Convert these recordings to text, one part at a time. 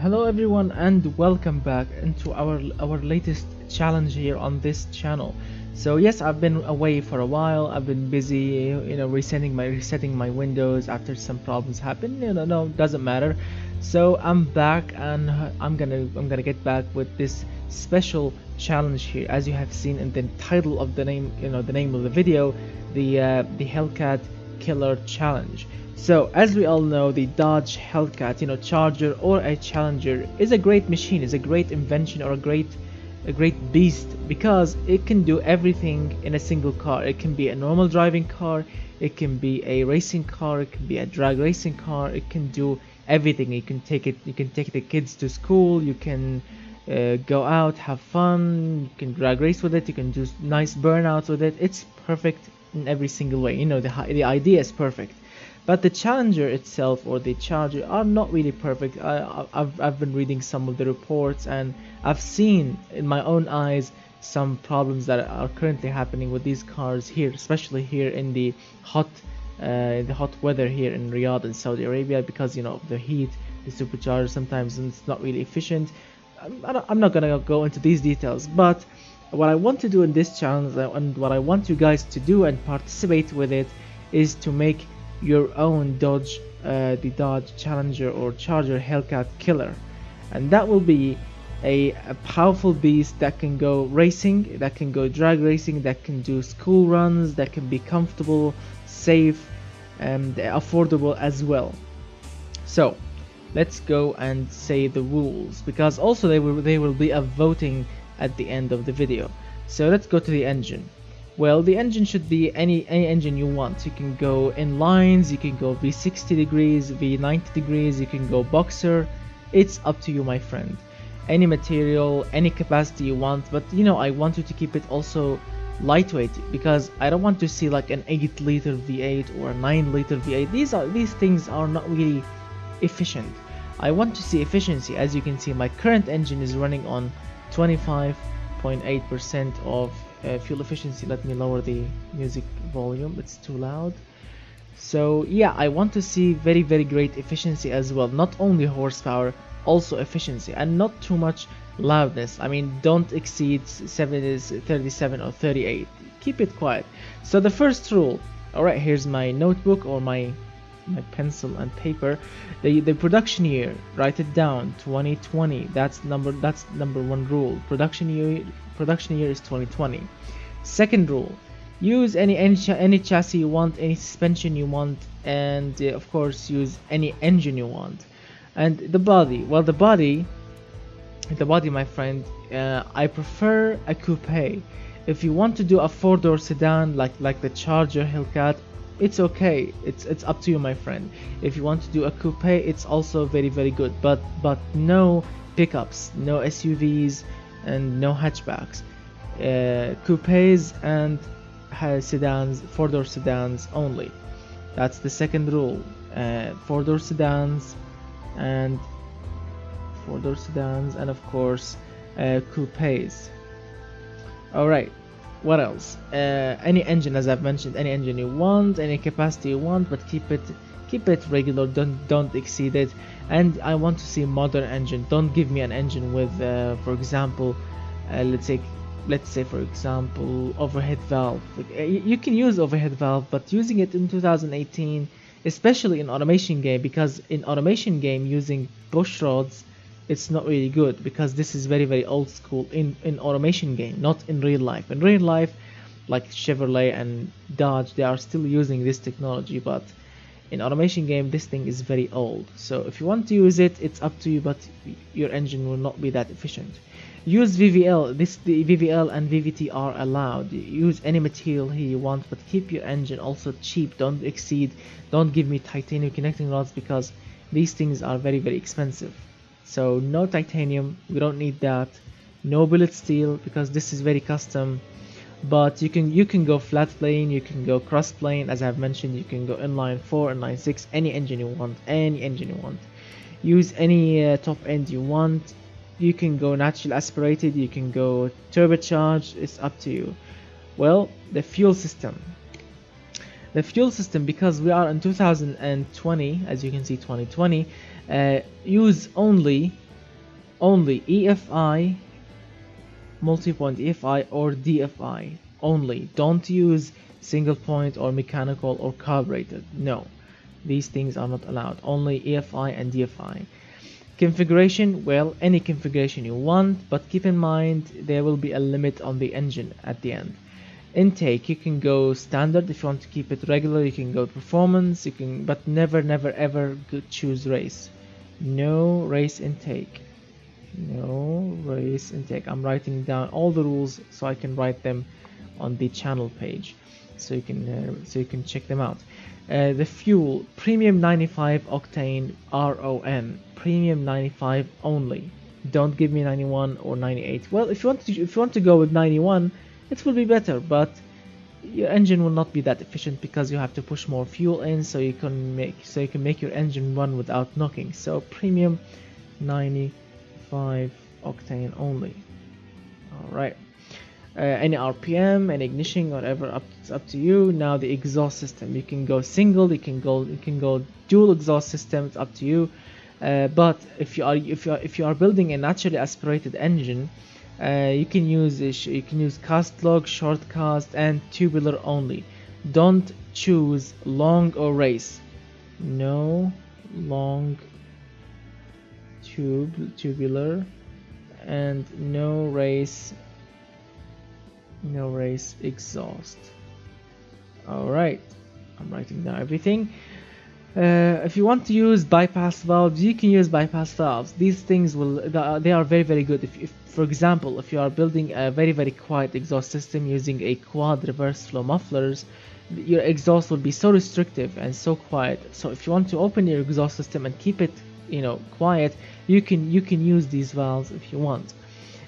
Hello everyone and welcome back into our latest challenge here on this channel. So yes, I've been away for a while. I've been busy, resetting my Windows after some problems happened. No, doesn't matter. So I'm back and I'm gonna get back with this special challenge here, as you have seen in the title of the name, the name of the video, the Hellcat Killer challenge. So as we all know, the Dodge Hellcat, Charger or a Challenger is a great machine, is a great invention, or a great beast, because it can do everything in a single car. It can be a normal driving car, it can be a racing car, it can be a drag racing car. It can do everything. You can take the kids to school, you can go out, have fun, you can drag race with it, you can do nice burnouts with it. It's perfect in every single way. The idea is perfect. But the Challenger itself, or the Charger, are not really perfect. I've been reading some of the reports, and I've seen in my own eyes some problems that are currently happening with these cars here, especially here in the hot weather here in Riyadh in Saudi Arabia, because of the heat. The supercharger sometimes it's not really efficient. I'm not gonna go into these details, but what I want to do in this challenge, and what I want you guys to do and participate with it, is to make your own the Dodge Challenger or Charger Hellcat Killer, and that will be a powerful beast that can go racing, that can go drag racing, that can do school runs, that can be comfortable, safe, and affordable as well. So let's go and say the rules, because also there will be a voting at the end of the video. So let's go to the engine. Well, the engine should be any engine you want. You can go in lines, you can go V60 degrees, V90 degrees, you can go boxer. It's up to you, my friend. Any material, any capacity you want, but I want you to keep it also lightweight, because I don't want to see like an 8-liter V8 or a 9-liter V8. These things are not really efficient. I want to see efficiency. As you can see, my current engine is running on 25.8% of fuel efficiency. Let me lower the music volume, it's too loud. So yeah, I want to see very great efficiency as well, not only horsepower, also efficiency, and not too much loudness. I mean, don't exceed 37 or 38. Keep it quiet. So the first rule, alright, here's my notebook or my pencil and paper. The production year, write it down, 2020. That's number one rule. Production year is 2020. Second rule, use any chassis you want, any suspension you want, and of course use any engine you want. And the body, well, the body, my friend, I prefer a coupe. If you want to do a 4-door sedan like the Charger Hellcat, it's okay. It's up to you, my friend. If you want to do a coupe, it's also very good, but no pickups, no SUVs, and no hatchbacks. Coupes and sedans, 4-door sedans only. That's the second rule. 4-door sedans and of course coupes. Alright, what else? Any engine, as I've mentioned, any engine you want, any capacity you want, but keep it regular, don't exceed it. And I want to see modern engine. Don't give me an engine with for example, let's say for example, overhead valve. You can use overhead valve, but using it in 2018, especially in automation game, because in automation game using push rods, it's not really good, because this is very old school in automation game, not in real life. In real life, like Chevrolet and Dodge, they are still using this technology, but in automation game this thing is very old. So if you want to use it, it's up to you, but your engine will not be that efficient. Use VVL. The VVL and VVT are allowed. Use any material here you want, but keep your engine also cheap. Don't exceed. Don't give me titanium connecting rods, because these things are very expensive. So no titanium, we don't need that. No billet steel, because this is very custom. But you can go flat plane, you can go cross plane, as I've mentioned. You can go inline 4, inline 6, any engine you want, Use any top end you want. You can go natural aspirated, you can go turbocharged, it's up to you. Well, the fuel system, because we are in 2020, as you can see, 2020, use only only EFI, multi-point EFI or DFI only. Don't use single point or mechanical or carbureted. No, these things are not allowed. Only EFI and DFI. Configuration, well, any configuration you want, but keep in mind there will be a limit on the engine at the end. Intake, you can go standard. If you want to keep it regular, you can go performance. You can, but never ever choose race. No race intake. No race intake. I'm writing down all the rules so I can write them on the channel page, so you can check them out. The fuel, premium 95 octane RON, premium 95 only. Don't give me 91 or 98. Well, if you want to go with 91, it will be better, but your engine will not be that efficient because you have to push more fuel in, so you can make your engine run without knocking. So premium 95 octane only. All right. Any RPM, any ignition, whatever, it's up to you. Now the exhaust system, you can go single, you can go dual exhaust system. It's up to you. But if you are building a naturally aspirated engine, you can use cast log, short cast, and tubular only. Don't choose long or race. No long tubular, and no race exhaust. Alright, I'm writing down everything. If you want to use bypass valves, you can use bypass valves. These things they are very good. If for example, if you are building a very quiet exhaust system using a quad reverse flow mufflers, your exhaust will be so restrictive and so quiet. So if you want to open your exhaust system and keep it, quiet, you can use these valves if you want.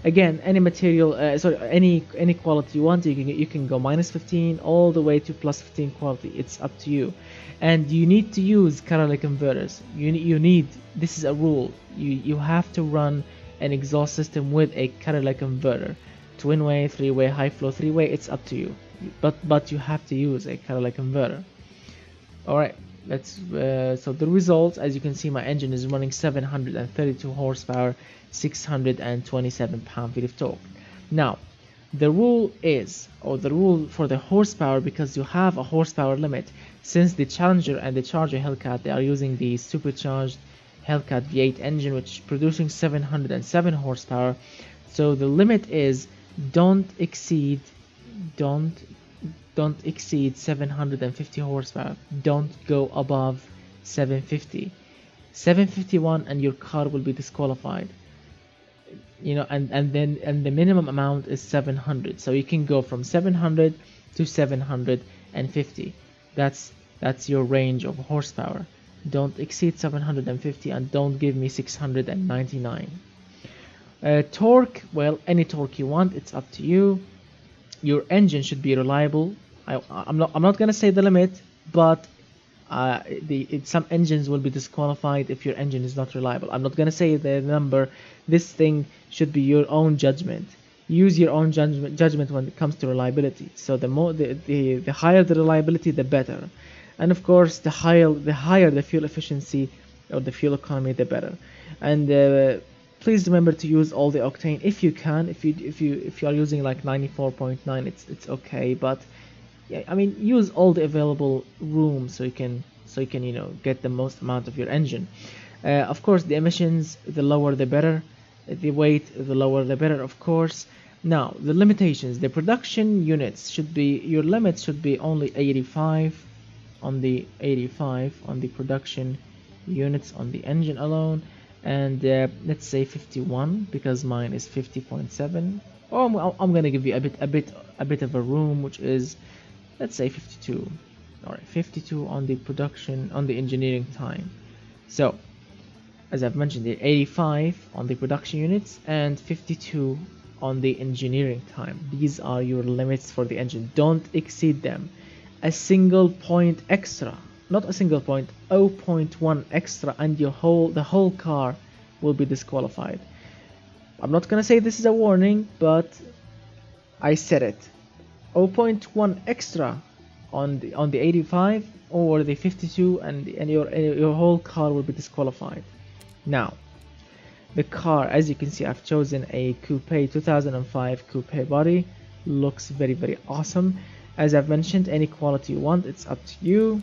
Again, any material, any quality you want, you can go -15 all the way to +15 quality. It's up to you, and you need to use catalytic converters. You need, this is a rule. You have to run an exhaust system with a catalytic converter, twin-way, three-way, high-flow, three-way. It's up to you, but you have to use a catalytic converter. All right. So the results, as you can see, my engine is running 732 horsepower, 627 pound-feet of torque. Now, the rule for the horsepower, because you have a horsepower limit, since the Challenger and the Charger Hellcat, they are using the supercharged Hellcat V8 engine, which is producing 707 horsepower. So the limit is don't exceed 750 horsepower. Don't go above 750. 751 and your car will be disqualified. And the minimum amount is 700. So you can go from 700 to 750. That's your range of horsepower. Don't exceed 750 and don't give me 699. Torque, well, any torque you want, it's up to you. Your engine should be reliable. I'm not gonna say the limit, but some engines will be disqualified if your engine is not reliable. I'm not gonna say the number. This thing should be your own judgment. Use your own judgment when it comes to reliability. So the higher the reliability, the better. And of course, the higher the fuel efficiency or the fuel economy, the better. And please remember to use all the octane if you can. If you are using like 94.9, it's okay. But yeah, I mean, use all the available room so you can get the most amount of your engine. Of course, the emissions, the lower the better. The weight, the lower the better, of course. Now the limitations, the production units should be, your limits should be only 85 on the production units on the engine alone, and let's say 51 because mine is 50.7. Or I'm gonna give you a bit of a room, which is, let's say 52. All right, 52 on the production, on the engineering time. So as I've mentioned, 85 on the production units and 52 on the engineering time. These are your limits for the engine. Don't exceed them. A single point extra, not a single point, 0.1 extra, and the whole car will be disqualified. I'm not gonna say this is a warning, but I said it. 0.1 extra on the 85 or the 52, and your whole car will be disqualified. Now, The car, as you can see, I've chosen a Coupe 2005 Coupe body. Looks very awesome. As I've mentioned, any quality you want, it's up to you.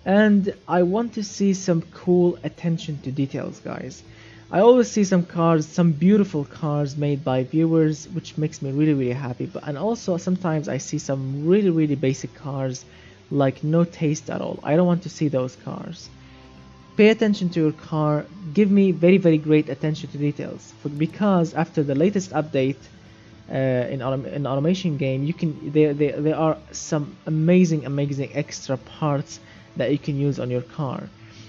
And I want to see some cool attention to details, guys. I always see some cars, some beautiful cars made by viewers, which makes me really happy. And also sometimes I see some really basic cars, like no taste at all. I don't want to see those cars. Pay attention to your car. Give me very great attention to details. Because after the latest update in automation game, you can there are some amazing extra parts that you can use on your car.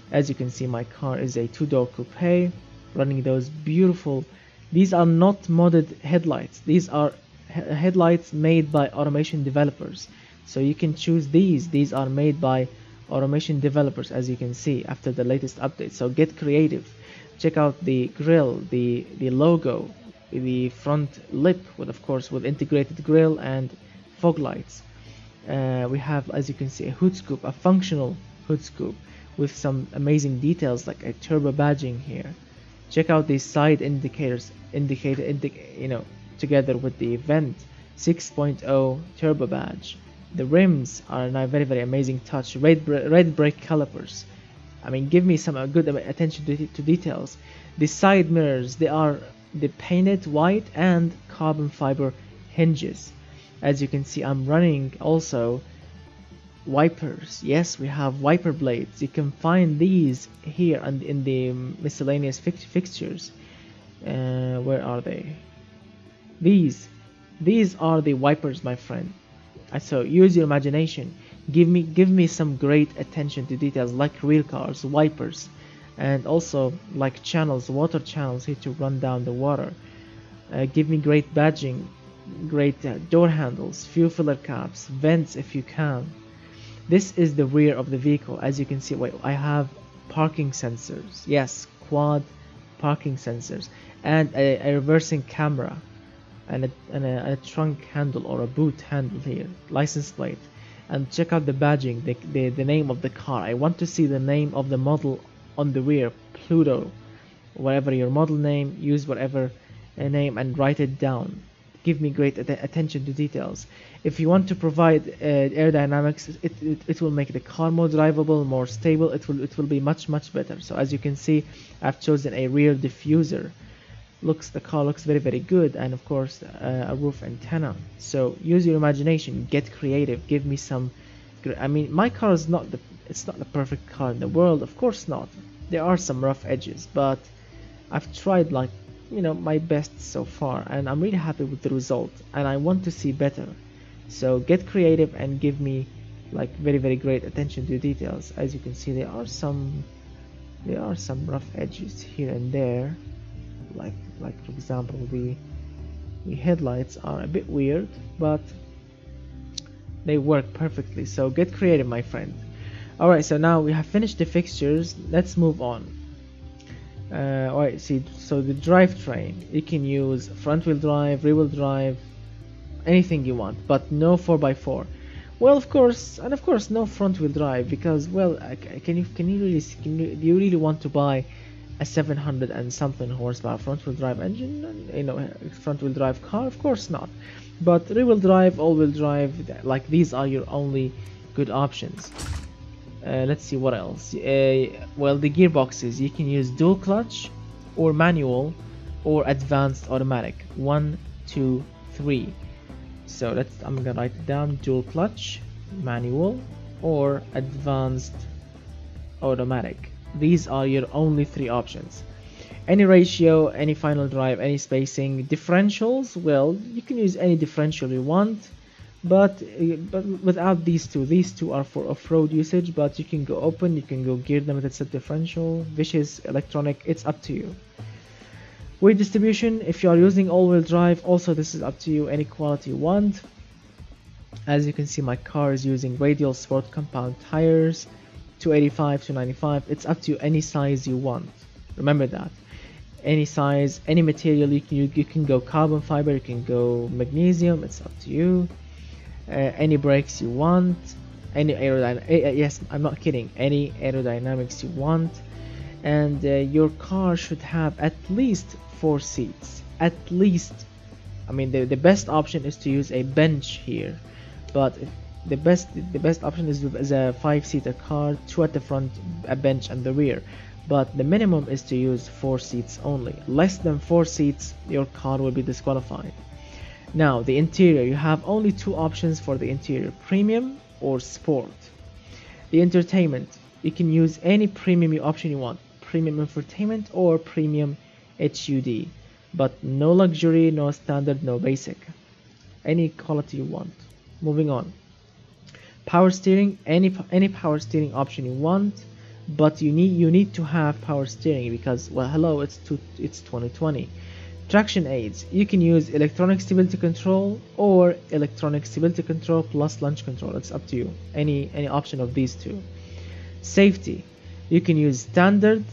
As you can see, my car is a two-door coupe running those beautiful, these are not modded headlights, these are headlights made by automation developers. So you can choose these are made by automation developers, as you can see after the latest update. So get creative. Check out the grille, the logo, the front lip with, of course, with integrated grille and fog lights. We have, as you can see, a hood scoop, a functional hood scoop with some amazing details like a turbo badging here. Check out these side indicators, together with the vent 6.0 turbo badge. The rims are a very amazing touch. Red brake calipers. I mean, give me some good attention to details. The side mirrors, they are the painted white and carbon fiber hinges. As you can see, I'm running also wipers. Yes, we have wiper blades. You can find these here and in the miscellaneous fixtures. Where are they? These are the wipers, my friend. So use your imagination. Give me some great attention to details, like real cars, wipers, and also like channels, water channels here to run down the water. Give me great badging, great door handles, fuel filler caps, vents if you can. This is the rear of the vehicle. As you can see, wait, I have parking sensors. Yes, quad parking sensors, and a reversing camera, and a trunk handle or a boot handle here, license plate. And check out the badging, the name of the car. I want to see the name of the model on the rear, Pluto, whatever your model name, use whatever name and write it down. Give me great attention to details. If you want to provide aerodynamics, it will make the car more drivable, more stable. It will be much better. So as you can see, I've chosen a rear diffuser. The car looks very good, and of course a roof antenna. So use your imagination, get creative. Give me some. I mean, my car is not the perfect car in the world, of course not. There are some rough edges, but I've tried my best so far, and I'm really happy with the result, and I want to see better. So get creative and give me very great attention to details. As you can see, there are some rough edges here and there, like for example the headlights are a bit weird, but they work perfectly. So get creative, my friend. Alright, so now we have finished the fixtures. Let's move on. Alright, so the drivetrain, you can use front wheel drive, rear wheel drive, anything you want, but no 4x4. Well, of course no front wheel drive, because, well, do you really want to buy a 700 and something horsepower front wheel drive engine, front wheel drive car? Of course not. But rear wheel drive, all wheel drive, these are your only good options. Let's see what else. Well, the gearboxes, you can use dual clutch or manual or advanced automatic, 1, 2, 3. So I'm gonna write it down: dual clutch, manual, or advanced automatic. These are your only 3 options. Any ratio, any final drive, any spacing. Differentials, well, you can use any differential you want, but without these two are for off-road usage. But you can go open, you can go gear limited set differential, vicious, electronic, it's up to you. Weight distribution, if you are using all-wheel drive, also this is up to you, any quality you want. As you can see, my car is using radial sport compound tires, 285 to 95. It's up to you, any size you want. Remember that, any size, any material. You can go carbon fiber, you can go magnesium, it's up to you. Any brakes you want, any yes, I'm not kidding, any aerodynamics you want. and your car should have at least 4 seats, at least. I mean, the best option is to use a bench here, but the best option is a 5-seater car, 2 at the front, a bench and the rear. But the minimum is to use 4 seats only. Less than 4 seats, your car will be disqualified. Now, the interior, you have only 2 options for the interior: premium or sport. The entertainment, you can use any premium option you want, premium infotainment or premium HUD, but no luxury, no standard, no basic, any quality you want. Moving on. Power steering, any power steering option you want, but you need to have power steering because, well, hello, it's 2020. Traction aids, you can use electronic stability control or electronic stability control plus launch control. It's up to you, any option of these two. Safety, you can use standard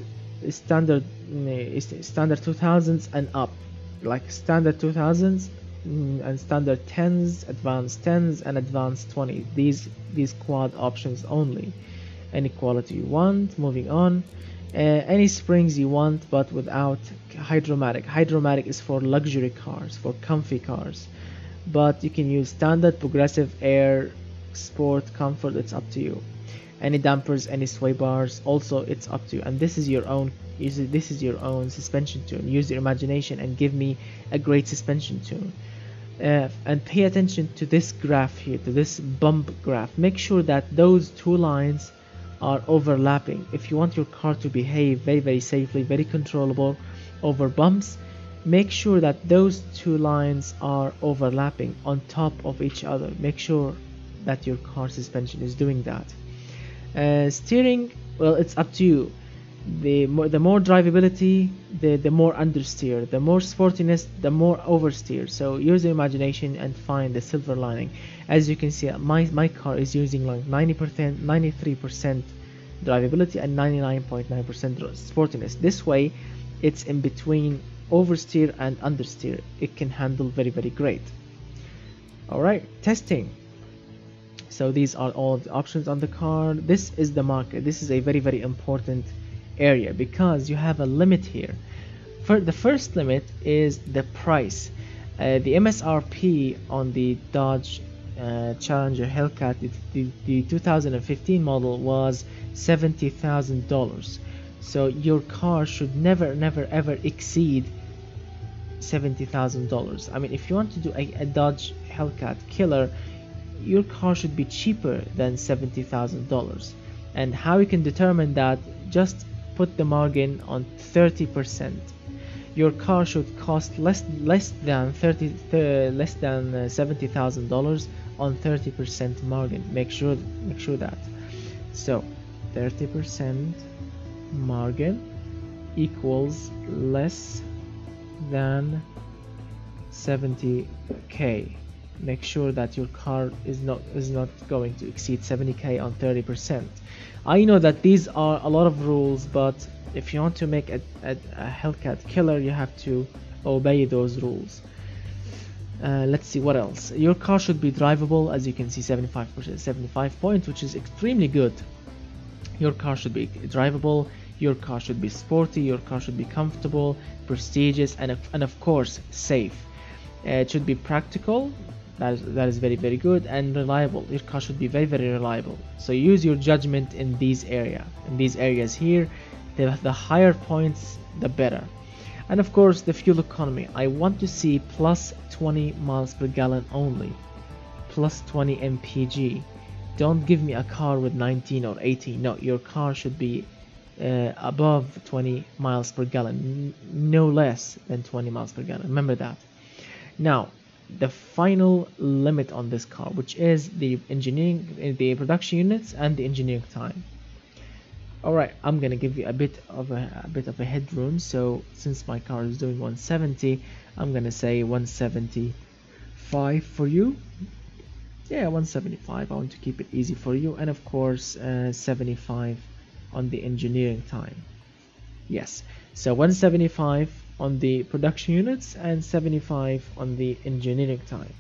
2000s and up, like standard 2000s and standard 10s, advanced 10s and advanced 20. These quad options only. Any quality you want. Moving on. Any springs you want, but without hydromatic. Hydromatic is for luxury cars, for comfy cars, but you can use standard, progressive, air, sport, comfort. It's up to you. Any dampers, any sway bars, also it's up to you, and this is your own suspension tune. Use your imagination and give me a great suspension tune. And pay attention to this graph here, to this bump graph. Make sure that those 2 lines are overlapping. If you want your car to behave very safely, very controllable over bumps, make sure that those 2 lines are overlapping on top of each other. Make sure that your car suspension is doing that. Steering, well, it's up to you. The more drivability, the more understeer. The more sportiness, the more oversteer. So use your imagination and find the silver lining. As you can see, my car is using like 90%, 93% drivability and 99.9% sportiness. This way, it's in between oversteer and understeer. It can handle very great. Alright, testing. So these are all the options on the car. This is the market. This is a very important area because you have a limit here. For the first limit is the price. The MSRP on the Dodge Challenger Hellcat, the 2015 model, was $70,000. So your car should never ever exceed $70,000. I mean, if you want to do a Dodge Hellcat Killer, your car should be cheaper than $70,000. And how you can determine that? Just put the margin on 30%. Your car should cost less than $70,000 on 30% margin. Make sure that. So 30% margin equals less than 70k. Make sure that your car is not going to exceed 70k on 30%. I know that these are a lot of rules, but if you want to make a Hellcat Killer, you have to obey those rules. Let's see what else. Your car should be drivable. As you can see, 75 points, which is extremely good. Your car should be drivable. Your car should be sporty. Your car should be comfortable, prestigious, and of course safe. It should be practical. That is very good, and reliable. Your car should be very reliable. So use your judgment in these areas here. The higher points, the better. And of course, the fuel economy. I want to see plus 20 miles per gallon only, plus 20 mpg. Don't give me a car with 19 or 18. No, your car should be above 20 miles per gallon, no less than 20 miles per gallon. Remember that. Now, the final limit on this car, which is the engineering, the production units and the engineering time. Alright, I'm gonna give you a bit of a headroom. So since my car is doing 170, I'm gonna say 175 for you. Yeah, 175. I want to keep it easy for you, and of course 75 on the engineering time. Yes, so 175 on the production units and 75 on the engineering time.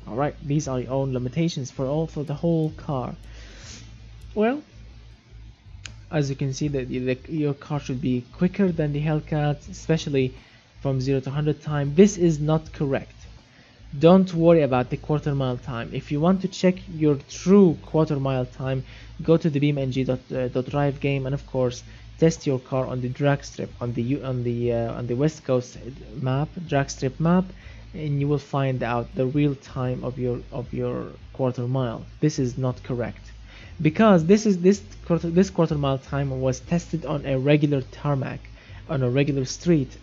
Alright, these are your own limitations for the whole car. Well, As you can see that your car should be quicker than the Hellcat, especially from 0 to 100 time. This is not correct. Don't worry about the quarter mile time. If you want to check your true quarter mile time, go to the beamng.drive game, and of course test your car on the drag strip on the West Coast map, drag strip map, and you will find out the real time of your quarter mile. This is not correct, because this quarter mile time was tested on a regular tarmac, on a regular street.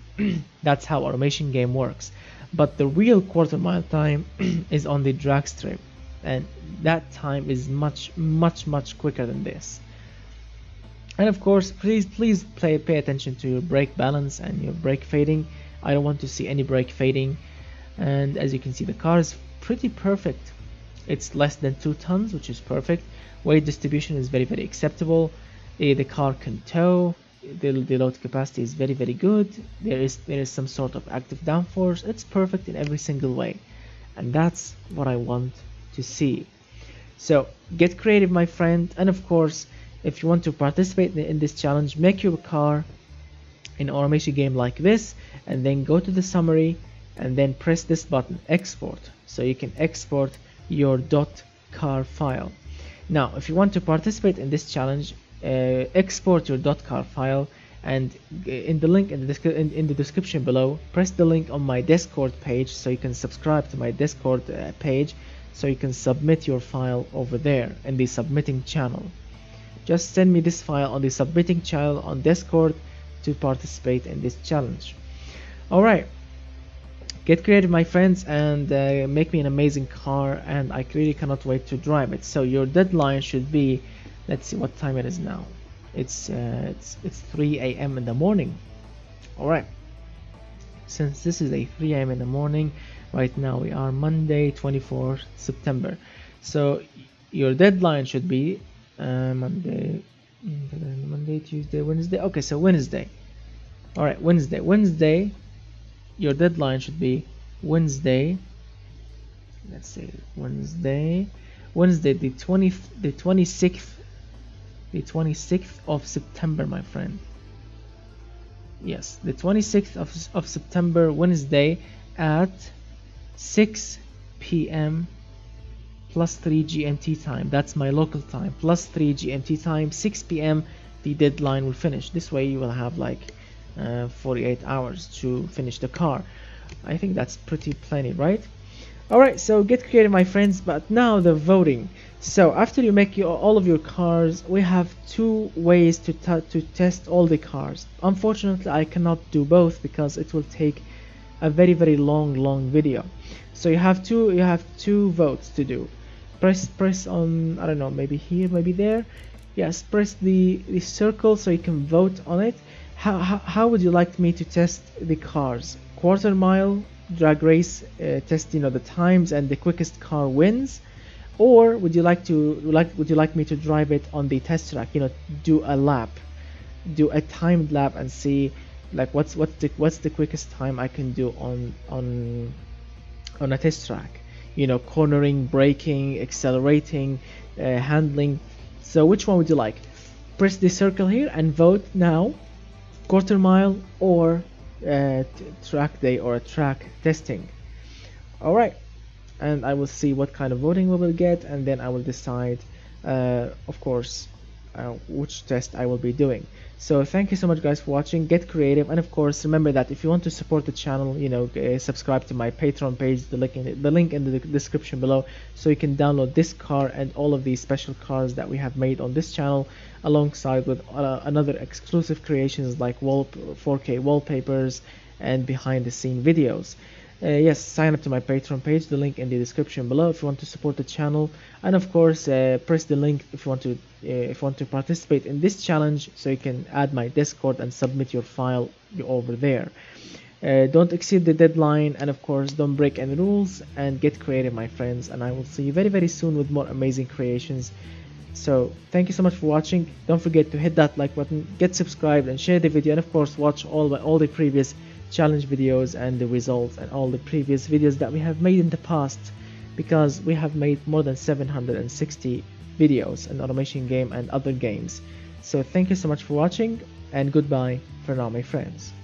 That's how automation game works. But the real quarter mile time is on the drag strip, and that time is much quicker than this. And of course, please pay attention to your brake balance and your brake fading. I don't want to see any brake fading. And as you can see, the car is pretty perfect. It's less than 2 tons, which is perfect. Weight distribution is very acceptable. The car can tow. The load capacity is very good. There is some sort of active downforce. It's perfect in every single way, and that's what I want to see. So get creative, my friend. And of course, if you want to participate in this challenge, make your car in an automation game like this, and then go to the summary and then press this button, export, so you can export your .car file. Now if you want to participate in this challenge, export your .car file, and in the link in the description below, press the link on my Discord page, so you can subscribe to my Discord page, so you can submit your file over there in the submitting channel. Just send me this file on the submitting channel on Discord to participate in this challenge. Alright, get creative, my friends, and make me an amazing car, and I really cannot wait to drive it. So your deadline should be, let's see what time it is now. It's 3 a.m. in the morning. Alright, since this is a 3 a.m. in the morning, right now we are Monday 24th September. So your deadline should be Monday, Tuesday, Wednesday. Okay, so Wednesday. Alright, Wednesday, your deadline should be Wednesday. Let's say Wednesday the 26th of September, my friend. Yes, the 26th of September, Wednesday at 6 p.m. plus 3 GMT time. That's my local time, plus 3 GMT time. 6 p.m. the deadline will finish. This way you will have like 48 hours to finish the car. I think that's pretty plenty, right? Alright, so get creative, my friends. But now the voting. So after you make all of your cars, we have 2 ways to test all the cars. Unfortunately, I cannot do both because it will take a very long video. So you have two votes to do. Press on, I don't know, maybe here, maybe there. Yes, press the circle so you can vote on it. How would you like me to test the cars? Quarter mile drag race, test the times, and the quickest car wins, or would you like me to drive it on the test track? Do a lap, do a timed lap, and see like what's the quickest time I can do on a test track. Cornering, braking, accelerating, handling. So which one would you like? Press the circle here and vote now. Quarter mile or track day or track testing. Alright, and I will see what kind of voting we will get, and then I will decide of course which test I will be doing. So thank you so much, guys, for watching. Get creative, and of course remember that if you want to support the channel, subscribe to my Patreon page, the link in the description below, so you can download this car and all of these special cars that we have made on this channel, alongside with another exclusive creations like 4K wallpapers and behind the scene videos. Yes, sign up to my Patreon page, the link in the description below, if you want to support the channel, and of course press the link if you want to participate in this challenge, so you can add my Discord and submit your file over there. Don't exceed the deadline, and of course don't break any rules, and get creative, my friends, and I will see you very soon with more amazing creations. So thank you so much for watching. Don't forget to hit that like button, get subscribed, and share the video, and of course watch all the previous challenge videos and the results and all the previous videos that we have made in the past, because we have made more than 760 videos in automation game and other games. So thank you so much for watching, and goodbye for now, my friends.